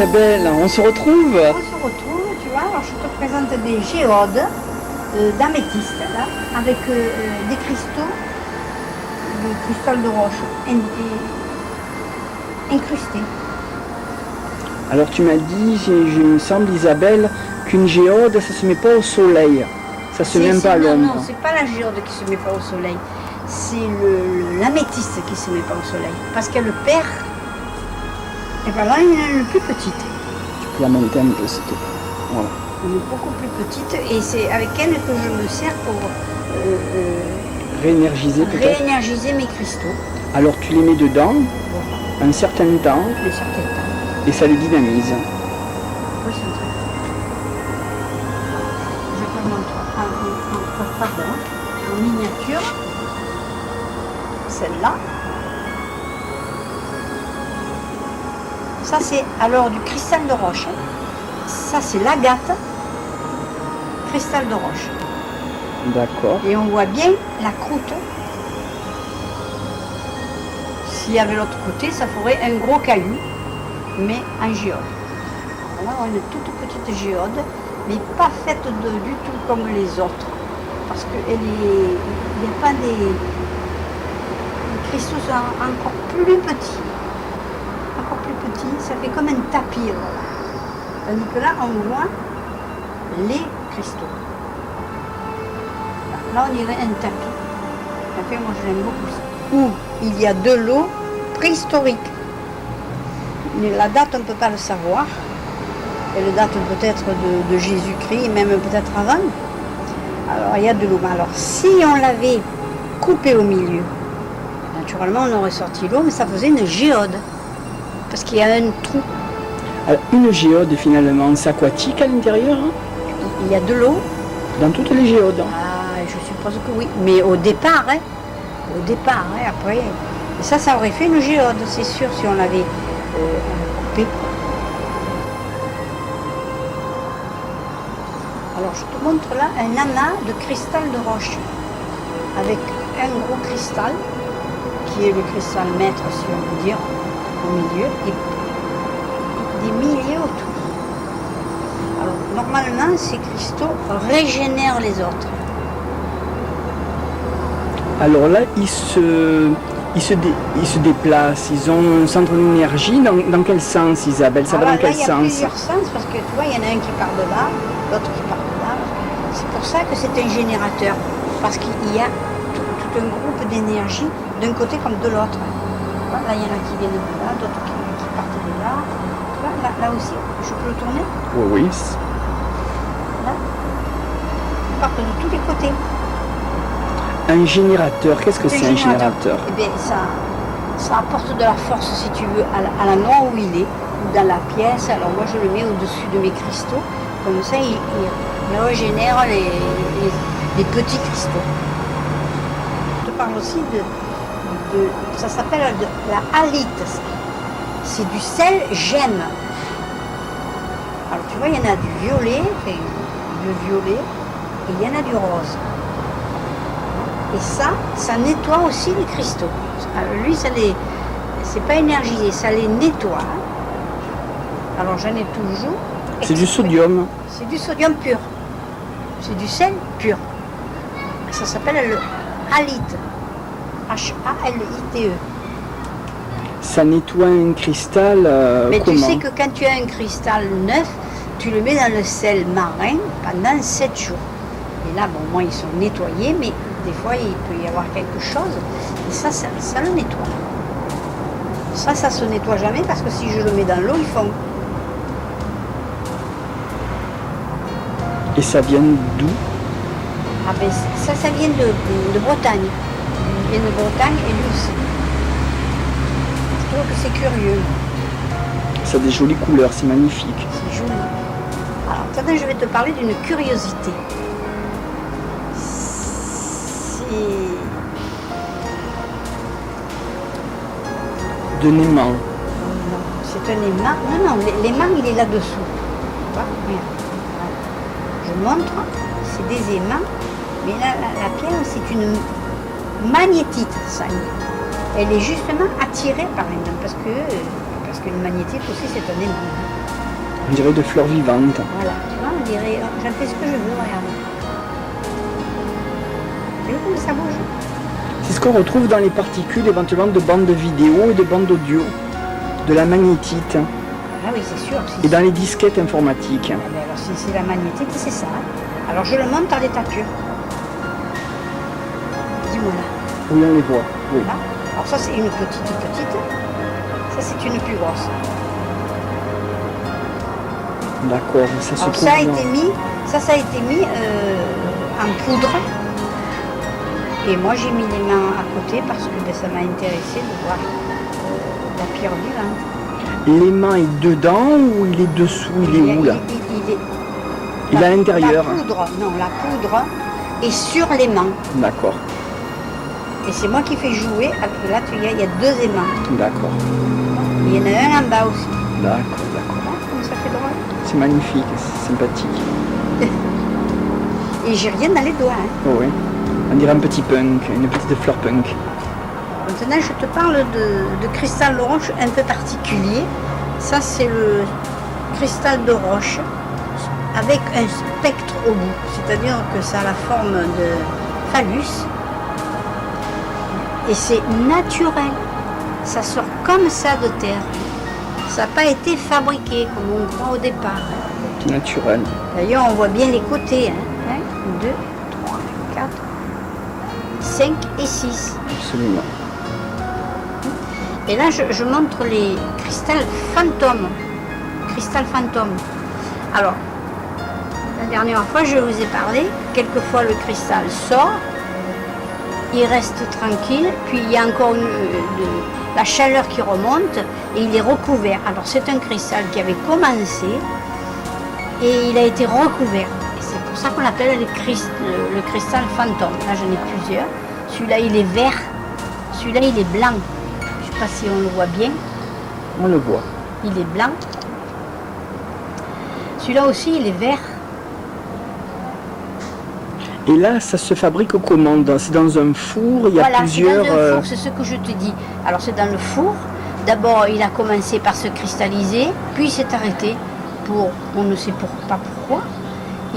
Isabelle, on se retrouve. On se retrouve, tu vois, alors je te présente des géodes d'améthyste, là, avec des cristaux, de cristal de roche incrustés. Alors tu m'as dit, il me semble Isabelle, qu'une géode, ça se met pas au soleil. Ça se met même pas à l'ombre. Non, c'est pas la géode qui se met pas au soleil. C'est l'améthyste qui se met pas au soleil. Parce qu'elle perd. Et bien là, il est le plus petite. Tu peux la monter un peu, s'il te plaît. Voilà. Elle est beaucoup plus petite et c'est avec elle que je me sers pour Réénergiser peut-être. réénergiser mes cristaux. Alors tu les mets dedans un certain temps Un certain temps. et ça les dynamise. Oui, c'est un truc. Je te montre en miniature. Celle-là. Ça, c'est alors du cristal de roche. Ça, c'est l'agate, cristal de roche. D'accord. Et on voit bien la croûte. S'il y avait l'autre côté, ça ferait un gros caillou, mais en géode. Alors là, on a une toute petite géode, mais pas faite du tout comme les autres. Parce qu'il n'y a pas des... Les cristaux sont encore plus petits. Encore plus petits, ça fait comme un tapis. Voilà. Tandis que là, on voit les cristaux. Là, on dirait un tapis. En fait, moi, j'aime beaucoup ça. Où il y a de l'eau préhistorique. Mais la date, on ne peut pas le savoir. Elle date peut-être de Jésus-Christ, même peut-être avant. Alors, il y a de l'eau. Alors, si on l'avait coupé au milieu, naturellement, on aurait sorti l'eau, mais ça faisait une géode. Parce qu'il y a un trou. Alors, une géode, finalement, c'est aquatique à l'intérieur, hein? Il y a de l'eau. Dans toutes les géodes. Ah, je suppose que oui. Mais au départ, après, ça aurait fait une géode, c'est sûr, si on l'avait coupé. Alors, je te montre là un amas de cristal de roche, avec un gros cristal, qui est le cristal maître, si on peut dire, au milieu, et des milliers autour. Alors, normalement, ces cristaux régénèrent les autres. Alors là, ils se déplacent, ils ont un centre d'énergie. Dans quel sens, Isabelle? Ça va dans quel Il y a sens? plusieurs sens, parce que tu vois, il y en a un qui part de là, l'autre qui part de là. C'est pour ça que c'est un générateur, parce qu'il y a tout un groupe d'énergie d'un côté comme de l'autre. Là, il y en a qui viennent de là, d'autres qui partent de là. Tu vois, là aussi, je peux le tourner? Oui. Là, ils partent de tous les côtés. Un générateur, qu'est-ce que c'est un générateur? Eh bien, ça apporte de la force, si tu veux, à l'endroit où il est, ou dans la pièce. Alors moi, je le mets au-dessus de mes cristaux. Comme ça, il régénère les petits cristaux. Je te parle aussi ça s'appelle la halite. C'est du sel gemme. Alors tu vois, il y en a du violet, et il y en a du rose. Et ça nettoie aussi les cristaux. Alors lui, c'est pas énergisé, ça les nettoie. Alors j'en ai toujours. C'est du sodium. C'est du sodium pur. C'est du sel pur. Ça s'appelle le halite. Halite. Ça nettoie un cristal Mais comment? tu sais que quand tu as un cristal neuf, tu le mets dans le sel marin pendant 7 jours. Et là, bon, moi, ils sont nettoyés, mais des fois, il peut y avoir quelque chose. Et ça le nettoie. Ça se nettoie jamais parce que si je le mets dans l'eau, il fond. Et ça vient d'où? Ah ben, ça vient de Bretagne. Il vient de Bretagne et lui aussi. Je trouve que c'est curieux. Ça a des jolies couleurs, c'est magnifique. C'est joli. Alors, maintenant, je vais te parler d'une curiosité. De Néman. Non, c'est un aimant. Non, l'aimant, il est là-dessous. Tu vois? Regarde. Voilà. Je montre, c'est des aimants, mais là, la pierre, c'est une magnétite, ça. Elle est justement attirée par l'aimant, parce qu'une magnétite aussi, c'est un aimant. On dirait de fleurs vivantes. Voilà, tu vois, on dirait, j'en fais ce que je veux, regarde. Tu vois comme ça bouge? C'est ce qu'on retrouve dans les particules éventuellement de bandes vidéo et de bandes audio, de la magnétite Ah oui, c'est sûr. et dans les disquettes informatiques. Eh ben alors, si c'est la magnétique, c'est ça. Alors, je le monte en l'état pur. Dis-moi là. Oui, on les voit. Oui. Voilà. Alors, ça, c'est une petite. Ça, c'est une plus grosse. D'accord, ça se Alors, trouve ça a dans- été mis, en poudre. Et moi, j'ai mis les mains à côté parce que ben, ça m'a intéressé de voir la pierre vivante. L'aimant est dedans ou il est dessous? Il est où là? Il est à l'intérieur. La poudre est sur l'aimant. D'accord, Et c'est moi qui fais jouer. Là, tu vois, il y a 2 aimants. d'accord, Il y en a un en bas aussi. d'accord. Voilà, comme ça fait drôle. C'est magnifique, c'est sympathique. Et j'ai rien dans les doigts. Hein. Oh oui. On dirait un petit punk, une petite fleur punk. Maintenant, je te parle de cristal de roche un peu particulier. Ça, c'est le cristal de roche avec un spectre au bout. C'est-à-dire que ça a la forme de phallus. Et c'est naturel. Ça sort comme ça de terre. Ça n'a pas été fabriqué comme on croit au départ. Naturel. D'ailleurs, on voit bien les côtés. 1, 2, 3, 4, 5 et 6. Absolument. Et là, je montre les cristals fantômes. Cristal fantôme. Alors, la dernière fois, je vous ai parlé. Quelquefois, le cristal sort. Il reste tranquille. Puis, il y a encore la chaleur qui remonte. Et il est recouvert. Alors, c'est un cristal qui avait commencé. Et il a été recouvert. Et c'est pour ça qu'on l'appelle le cristal fantôme. Là, j'en ai plusieurs. Celui-là, il est vert. Celui-là, il est blanc. Je ne sais pas si on le voit bien. On le voit. Il est blanc. Celui-là aussi, il est vert. Et là, ça se fabrique comment? C'est dans un four, il y a Voilà, plusieurs... c'est dans un four, c'est ce que je te dis. Alors, c'est dans le four. D'abord, il a commencé par se cristalliser, puis il s'est arrêté pour, on ne sait pas pourquoi.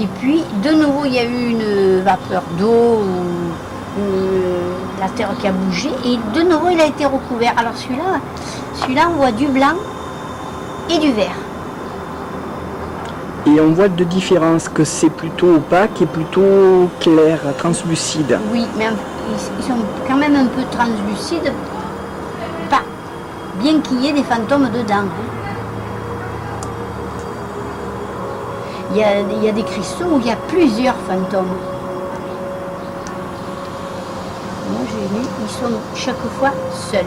Et puis, de nouveau, il y a eu une vapeur d'eau, la terre qui a bougé, et de nouveau, il a été recouvert. Alors, celui-là, on voit du blanc et du vert. Et on voit deux différences, que c'est plutôt opaque et plutôt clair, translucide. Oui, mais ils sont quand même un peu translucides, pas, bien qu'il y ait des fantômes dedans. Il y a des cristaux où il y a plusieurs fantômes. Moi j'ai mis, ils sont chaque fois seuls.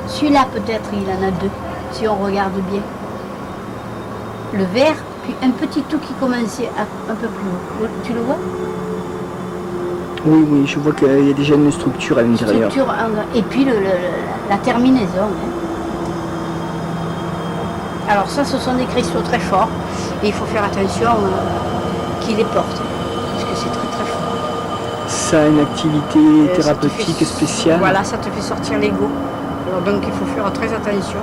Celui-là peut-être il en a 2, si on regarde bien. Le vert, puis un petit tout qui commençait un peu plus haut. Tu le vois? Oui, je vois qu'il y a déjà une structure à l'intérieur. Et puis la terminaison. Alors ça, ce sont des cristaux très forts. Et il faut faire attention qui les porte. Parce que c'est très très fort. Ça a une activité thérapeutique spéciale. Voilà, ça te fait sortir l'ego. Alors donc il faut faire très attention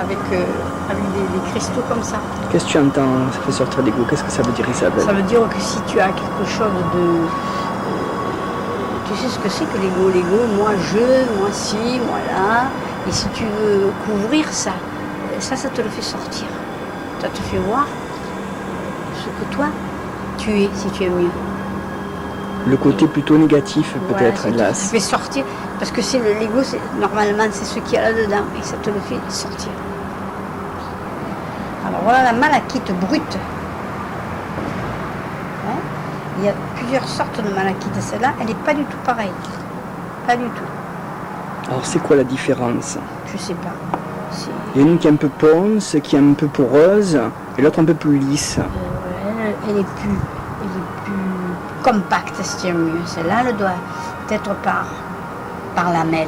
avec des cristaux comme ça. Qu'est-ce que tu entends? Ça fait sortir l'ego. Qu'est-ce que ça veut dire, Isabelle? Ça veut dire que si tu as quelque chose de... tu sais ce que c'est que l'ego? L'ego, moi ci, moi là. Et si tu veux couvrir ça, ça te le fait sortir. Ça te fait voir ce que toi, tu es, si tu es mieux. Le côté plutôt négatif, peut-être, voilà, hélas. Ça te fait sortir, parce que c'est l'ego, normalement, c'est ce qu'il y a là-dedans, et ça te le fait sortir. Alors voilà la malachite brute. Hein? Il y a plusieurs sortes de malachite. Celle-là, elle n'est pas du tout pareille. Pas du tout. Alors, c'est quoi la différence? Je sais pas. Il y en a une qui est un peu ponce, qui est un peu poreuse, et l'autre un peu plus lisse. Elle est plus compacte, si tu veux mieux. Celle-là, elle doit être par lamelle,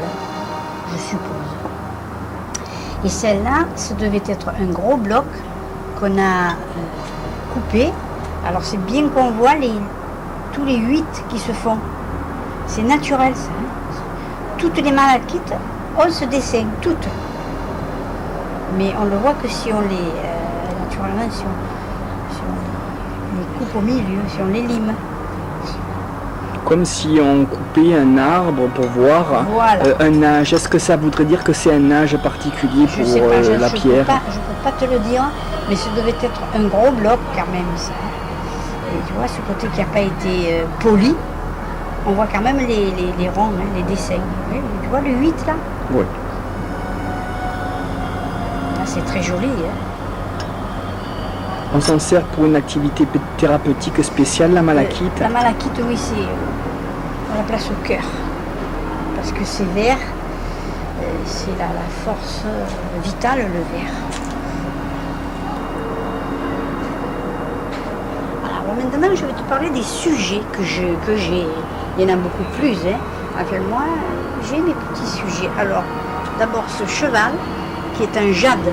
je suppose. Et celle-là, ça devait être un gros bloc qu'on a coupé. Alors c'est bien qu'on voit tous les 8 qui se font. C'est naturel ça. Hein. Toutes les malachites ont ce dessin, toutes. Mais on le voit que si on les... naturellement, évidemment, si on les coupe au milieu, si on les lime. Comme si on coupait un arbre pour voir Voilà. un âge. Est-ce que ça voudrait dire que c'est un âge particulier Je pour sais pas, la pierre? Je peux pas te le dire, mais ce devait être un gros bloc quand même, ça. Et tu vois, ce côté qui n'a pas été poli, on voit quand même les ronds, hein, les dessins. Oui, tu vois le 8 là? Oui. Ah, c'est très joli. Hein. On s'en sert pour une activité thérapeutique spéciale, la malachite. La malachite, oui, on la place au cœur. Parce que c'est vert, c'est la force vitale, le vert. Alors maintenant, je vais te parler des sujets que j'ai. Il y en a beaucoup plus. Hein. Enfin, moi, j'ai mes petits sujets. Alors, d'abord, ce cheval, qui est un jade.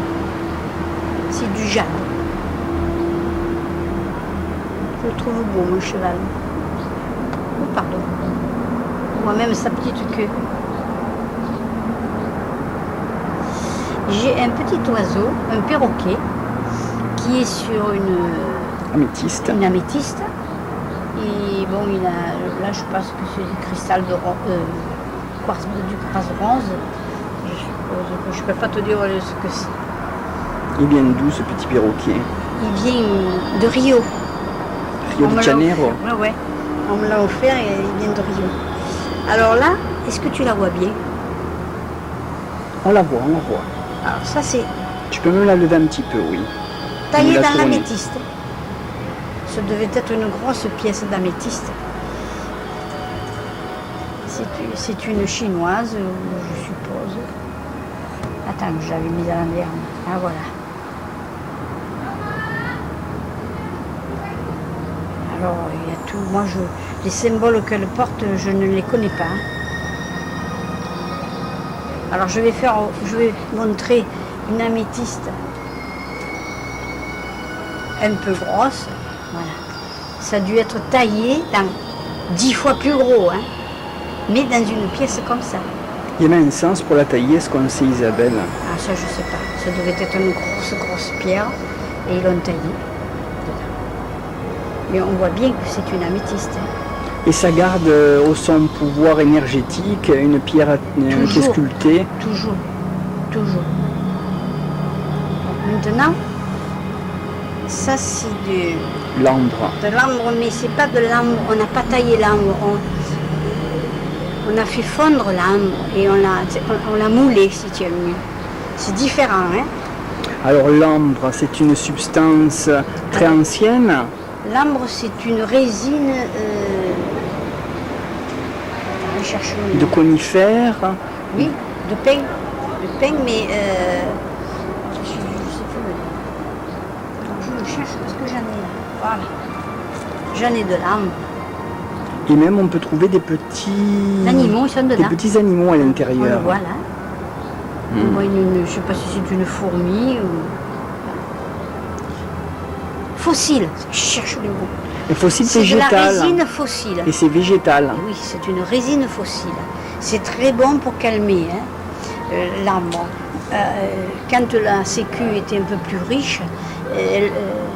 C'est du jade. Je le trouve beau, mon cheval. Oh, pardon. On voit même sa petite queue. J'ai un petit oiseau, un perroquet, qui est sur une Améthyste. améthyste. Et bon, là, je pense que c'est du cristal du quartz bronze. Je suppose que je ne peux pas te dire ce que c'est. Il vient d'où ce petit perroquet? Il vient de Rio. Rio de Janeiro. Ouais. On me l'a offert et il vient de Rio. Alors là, est-ce que tu la vois bien? On la voit. Alors ça, c'est Tu peux me la lever un petit peu, oui. taillé la dans tourner. l'améthyste. Ce devait être une grosse pièce d'améthyste. C'est une chinoise, je suppose. Attends, je l'avais mise à l'envers. Ah voilà. Alors, il y a tout. Moi, les symboles qu'elle porte, je ne les connais pas. Alors, je vais montrer une améthyste un peu grosse. Voilà. Ça a dû être taillé dans 10 fois plus gros, hein, mais dans une pièce comme ça. Il y en a un sens pour la tailler, est-ce qu'on sait, Isabelle? Ah, ça, je sais pas. Ça devait être une grosse pierre et ils l'ont taillé. Mais on voit bien que c'est une améthyste. Hein. Et ça garde au son pouvoir énergétique une pierre qui est Toujours. sculptée. Toujours. Donc maintenant, ça c'est L'ambre. de l'ambre, mais c'est pas de l'ambre. On n'a pas taillé l'ambre. On a fait fondre l'ambre et on l'a moulé, si tu aimes mieux. C'est différent, hein. Alors l'ambre, c'est une substance très ancienne. L'ambre, c'est une résine. Je cherche le nom. De conifères. Oui, de peigne. De peigne, mais je sais plus le nom. Alors, je le cherche parce que j'en ai là. Voilà. J'en ai de l'ambre. Et même on peut trouver des petits Animaux, ils sont dedans. des petits animaux à On le l'intérieur. voit là. On voit je ne sais pas si c'est une fourmi ou. Fossile, je cherche le mot. Et fossile C'est de la végétal. résine fossile. Et c'est végétal. Oui, c'est une résine fossile. C'est très bon pour calmer hein, l'ambre. Quand la Sécu était un peu plus riche,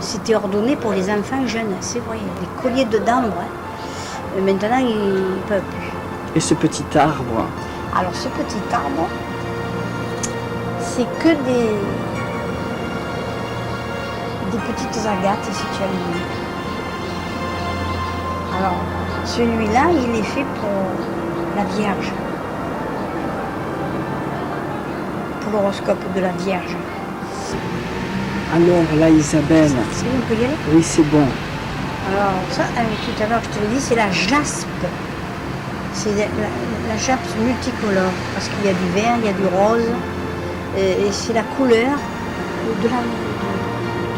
c'était ordonné pour les enfants jeunes. C'est vrai, les colliers de d'ambre. Hein. Maintenant, ils ne peuvent plus. Et ce petit arbre, Alors, ce petit arbre, c'est que des petites agates, si tu as vu. Alors, celui-là, il est fait pour la Vierge. Pour l'horoscope de la Vierge. alors là Isabelle, C'est bon, on peut y aller? oui c'est bon. Alors, ça, tout à l'heure, je te l'ai dit, c'est la jaspe. C'est la jaspe multicolore. Parce qu'il y a du vert, il y a du rose. Et c'est la couleur de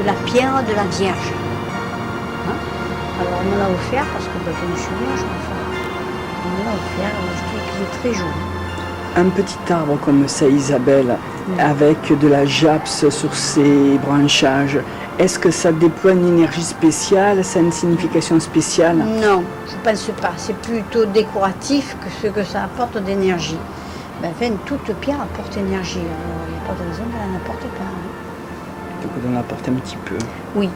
la pierre de la Vierge. Hein? Alors, on me l'a offert parce que je me suis vierge, enfin. On me l'a offert, je trouve qu'il est très joli. Un petit arbre comme ça Isabelle, avec de la japs sur ses branchages, est-ce que ça déploie une énergie spéciale, ça a une signification spéciale? Non, je ne pense pas. C'est plutôt décoratif que ce que ça apporte d'énergie. Ben, enfin, toute pierre apporte énergie. Alors, il n'y a pas de raison qu'elle n'en apporte pas. Hein. Donc on en apporte un petit peu. Oui,